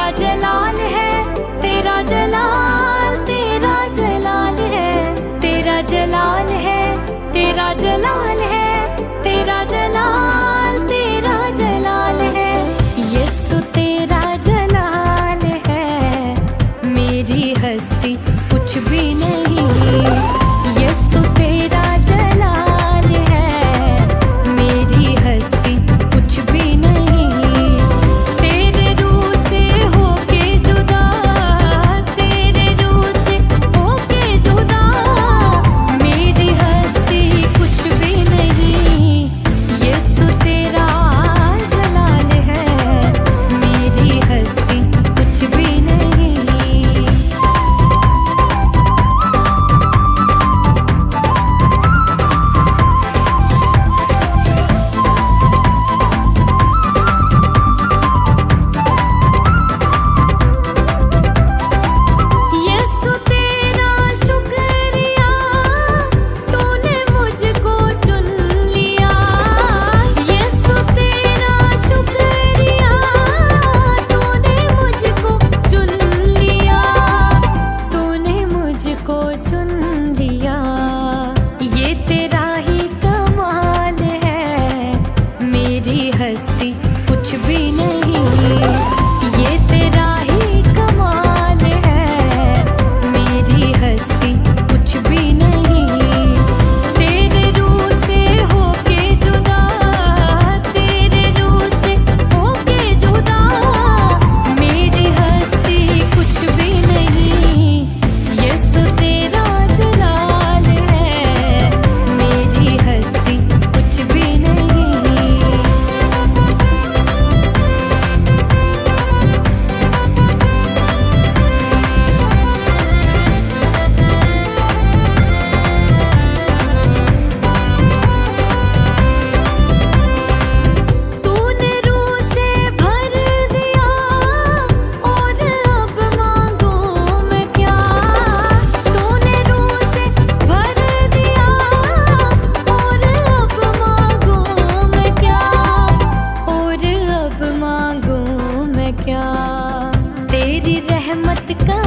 तेरा जलाल है, तेरा जलाल, तेरा जलाल है, तेरा जलाल है, तेरा जलाल है, तेरा जलाल, तेरा जलाल है। यीशु तेरा जलाल है, मेरी हस्ती कुछ भी नहीं। यीशु तेरा जलाल है, मेरी हस्ती कुछ भी नहीं। तेरे रूह से होके जुदा, तेरे रूह से होके जुदा, मेरी हस्ती कुछ भी नहीं। यीशु तेरा जलाल है, मेरी हस्ती कुछ भी नहीं। यीशु तेरा शुक्रिया, तूने मुझको चुन लिया। यीशु तेरा शुक्रिया, तूने मुझको चुन लिया, तूने मुझको चुन लिया। ये तेरा ही कमाल है, मेरी हस्ती कुछ भी नहीं। ये तेरा ही कमाल है, मेरी हस्ती कुछ भी नहीं। तेरे रूह से होके जुदा, तेरे रूह से होके जुदा, मेरी हस्ती कुछ भी नहीं। यीशु तेरा जलाल है, मेरी हस्ती कुछ भी नहीं। तूने रूह से भर दिया, और अब मांगू मैं क्या। तूने रूह से भर दिया, और अब मांगू मैं क्या, और अब मांगू मैं क्या। तेरी रहमत का